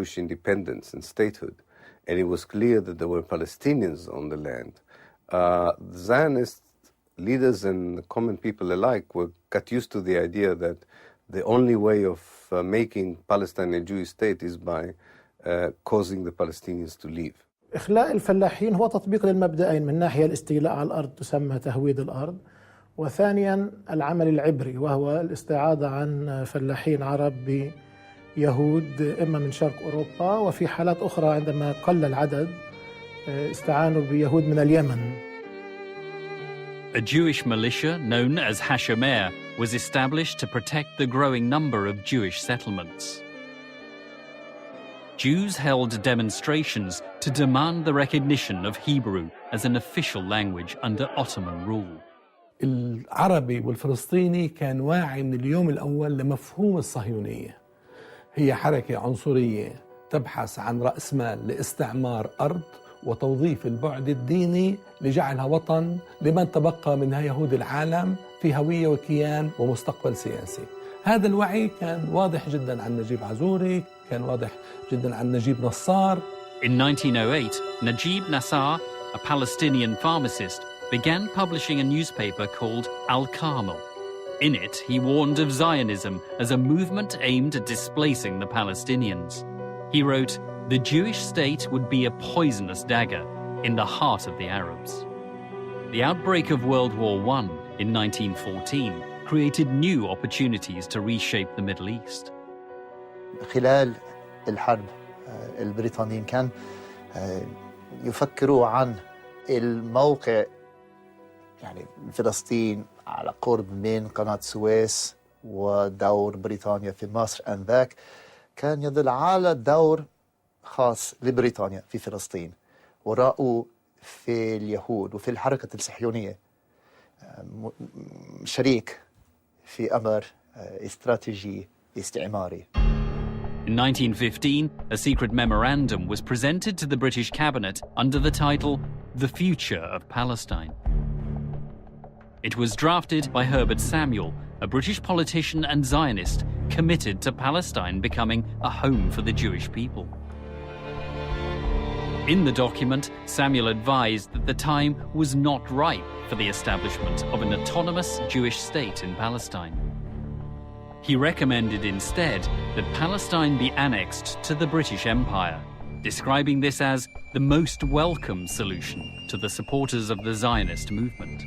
Jewish independence and statehood, and it was clear that there were Palestinians on the land, Zionist leaders and common people alike got used to the idea that the only way of making Palestine a Jewish state is by causing the Palestinians to leave. إخلاء الفلاحين هو تطبيق للمبدأين، من ناحية الاستيلاء على الأرض تسمى تهويد الأرض، وثانيا العمل العبري وهو الاستعاضة عن فلاحين عرب بيهود إما من شرق أوروبا، وفي حالات أخرى عندما قل العدد استعانوا بيهود من اليمن. A Jewish militia known as Hashomer was established to protect the growing number of Jewish settlements. Jews held demonstrations to demand the recognition of Hebrew as an official language under Ottoman rule. العربي والفلسطيني كان واعي من اليوم الأول لمفهوم الصهيونية. هي حركة عنصرية تبحث عن رأس مال لاستعمار أرض وتوظيف البعد الديني لجعلها وطن لمن تبقى منها يهود العالم في هوية وكيان ومستقبل سياسي. هذا الوعي كان واضح جدا عن نجيب عزوري، كان واضح جدا عن نجيب نصار. In 1908, Najib Nassar, a Palestinian pharmacist, began publishing a newspaper called Al-Carmel. In it, he warned of Zionism as a movement aimed at displacing the Palestinians. He wrote, "The Jewish state would be a poisonous dagger in the heart of the Arabs." The outbreak of World War I in 1914 created new opportunities to reshape the Middle East. خلال الحرب البريطانيين كان يفكروا عن الموقع، يعني فلسطين على قرب من قناة السويس ودور بريطانيا في مصر آنذاك، كان يدل على دور خاص لبريطانيا في فلسطين، ورأوا في اليهود وفي الحركة الصهيونية شريك في أمر استراتيجي استعماري. In 1915, a secret memorandum was presented to the British cabinet under the title The Future of Palestine. It was drafted by Herbert Samuel, a British politician and Zionist committed to Palestine becoming a home for the Jewish people. In the document, Samuel advised that the time was not ripe for the establishment of an autonomous Jewish state in Palestine. He recommended instead that Palestine be annexed to the British Empire, describing this as the most welcome solution to the supporters of the Zionist movement.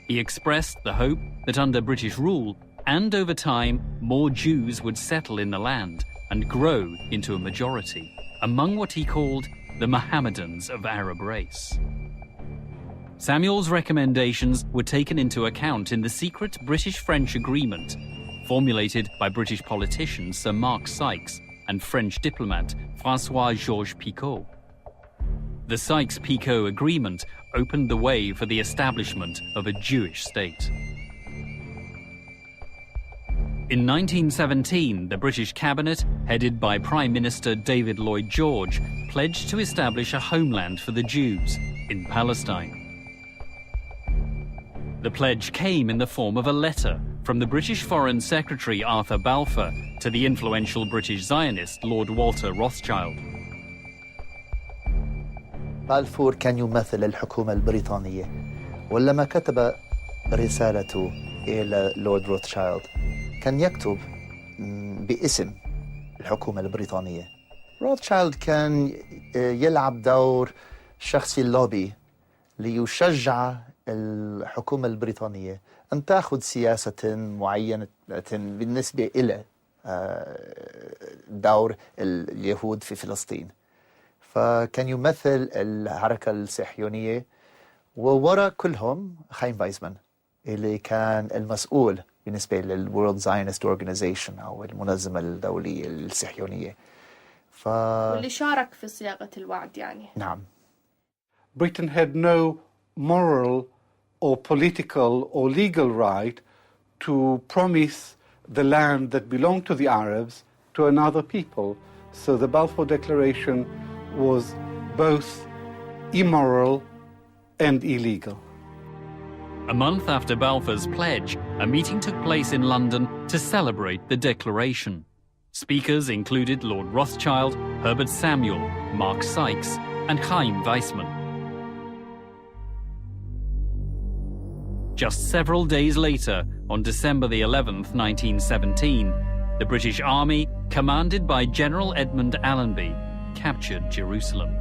He expressed the hope that under British rule, and over time, more Jews would settle in the land and grow into a majority, among what he called the Mohammedans of Arab race. Samuel's recommendations were taken into account in the secret British-French agreement formulated by British politician Sir Mark Sykes and French diplomat François-Georges Picot. The Sykes-Picot agreement opened the way for the establishment of a Jewish state. In 1917, the British cabinet, headed by Prime Minister David Lloyd George, pledged to establish a homeland for the Jews in Palestine. The pledge came in the form of a letter from the British Foreign Secretary Arthur Balfour to the influential British Zionist Lord Walter Rothschild. بالفور كان يمثل الحكومة البريطانية، ولما كتب رسالته إلى لورد روثشايلد كان يكتب باسم الحكومة البريطانية. روثشايلد كان يلعب دور شخصي اللوبي ليشجع الحكومة البريطانية أن تأخذ سياسة معينة بالنسبة إلى دور اليهود في فلسطين. فكان يمثل الحركة الصهيونية، ووراء كلهم خايم فايزمان اللي كان المسؤول بالنسبة للورلد زاينست أورجانيزيشن أو المنظمة الدولية الصهيونية. واللي شارك في صياغة الوعد يعني. نعم. Britain had no moral or political or legal right to promise the land that belonged to the Arabs to another people. So the Balfour Declaration was both immoral and illegal. A month after Balfour's pledge, a meeting took place in London to celebrate the declaration. Speakers included Lord Rothschild, Herbert Samuel, Mark Sykes, and Chaim Weizmann. Just several days later, on December the 11th, 1917, the British Army, commanded by General Edmund Allenby, captured Jerusalem.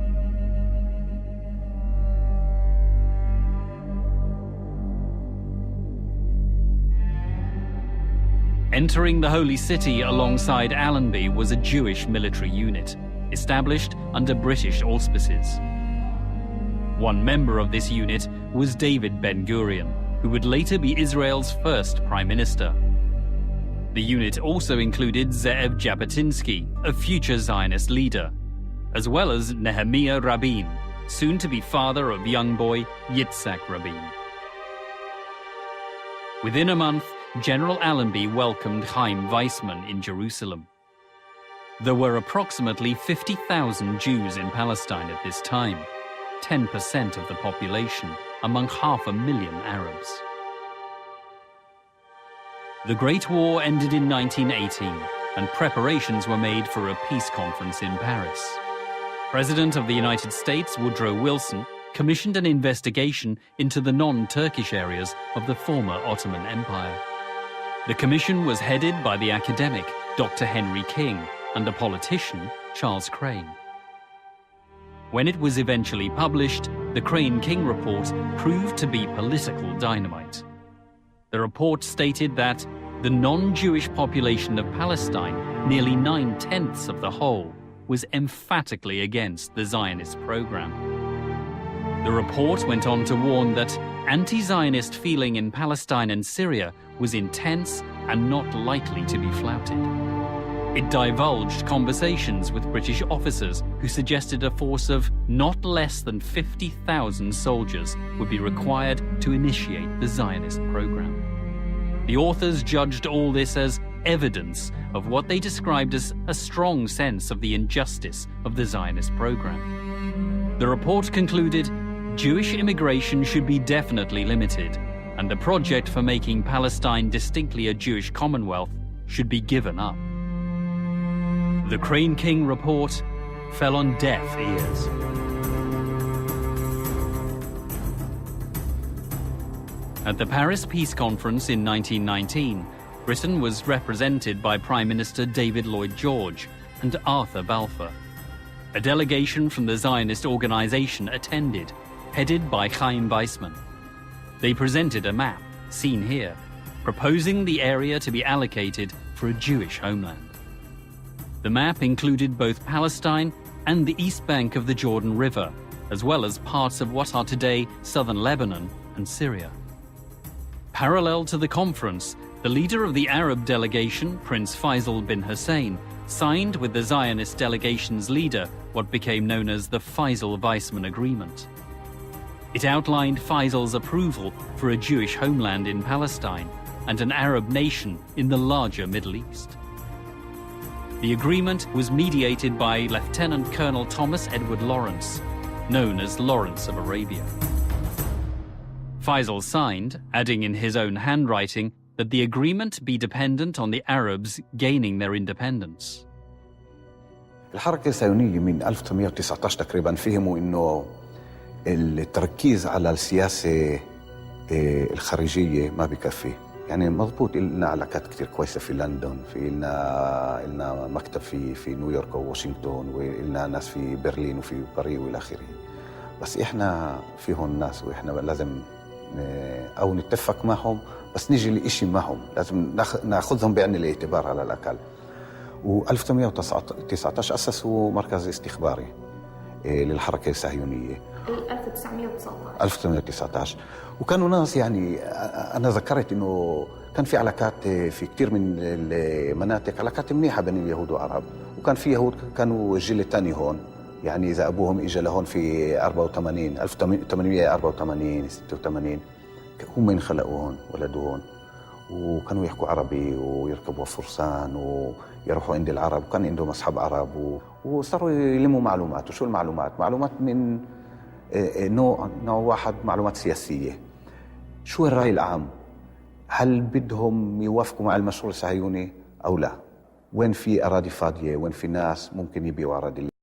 Entering the Holy City alongside Allenby was a Jewish military unit, established under British auspices. One member of this unit was David Ben-Gurion, who would later be Israel's first prime minister. The unit also included Ze'ev Jabotinsky, a future Zionist leader, as well as Nehemiah Rabin, soon to be father of young boy Yitzhak Rabin. Within a month, General Allenby welcomed Chaim Weizmann in Jerusalem. There were approximately 50,000 Jews in Palestine at this time, 10% of the population, among 500,000 Arabs. The Great War ended in 1918, and preparations were made for a peace conference in Paris. President of the United States, Woodrow Wilson, commissioned an investigation into the non-Turkish areas of the former Ottoman Empire. The commission was headed by the academic Dr. Henry King and a politician, Charles Crane. When it was eventually published, the Crane-King report proved to be political dynamite. The report stated that the non-Jewish population of Palestine, nearly 9/10 of the whole, was emphatically against the Zionist program. The report went on to warn that anti-Zionist feeling in Palestine and Syria was intense and not likely to be flouted. It divulged conversations with British officers who suggested a force of not less than 50,000 soldiers would be required to initiate the Zionist program. The authors judged all this as evidence of what they described as a strong sense of the injustice of the Zionist program. The report concluded Jewish immigration should be definitely limited, and the project for making Palestine distinctly a Jewish commonwealth should be given up. The Crane-King report fell on deaf ears. At the Paris Peace Conference in 1919, Britain was represented by Prime Minister David Lloyd George and Arthur Balfour. A delegation from the Zionist organization attended, headed by Chaim Weizmann. They presented a map, seen here, proposing the area to be allocated for a Jewish homeland. The map included both Palestine and the east bank of the Jordan River, as well as parts of what are today southern Lebanon and Syria. Parallel to the conference, the leader of the Arab delegation, Prince Faisal bin Hussein, signed with the Zionist delegation's leader what became known as the Faisal-Weizmann Agreement. It outlined Faisal's approval for a Jewish homeland in Palestine and an Arab nation in the larger Middle East. The agreement was mediated by Lieutenant Colonel Thomas Edward Lawrence, known as Lawrence of Arabia. Faisal signed, adding in his own handwriting that the agreement be dependent on the Arabs gaining their independence. الحركة الصهيونية من 1919 تقريبا فهموا إنه التركيز على السياسة الخارجية ما بكفي. يعني مضبوط لنا علاقات كتير كويسة في لندن، في لنا مكتب في نيويورك وواشنطن، ولنا ناس في برلين وفي باريس والى آخره. بس إحنا فيهم ناس وإحنا لازم أو نتفق معهم، بس نيجي لإشي معهم لازم ناخذهم بعين الاعتبار على الأقل. و1919 أسسوا مركز استخباري للحركة الصهيونية 1919 وكانوا ناس يعني أنا ذكرت إنه كان في علاقات في كتير من المناطق علاقات منيحة بين اليهود والعرب، وكان في يهود كانوا الجيل الثاني هون، يعني إذا أبوهم إجا لهون في 84 1884 86 هم انخلقوا هون ولدوا هون، وكانوا يحكوا عربي ويركبوا فرسان ويروحوا عند العرب، وكان عندهم أصحاب عرب وصاروا يلموا معلومات. وشو المعلومات؟ معلومات من نوع واحد، معلومات سياسية. شو الرأي العام؟ هل بدهم يوافقوا مع المشروع الصهيوني أو لا؟ وين في أراضي فاضية، وين في ناس ممكن يبيعوا أراضي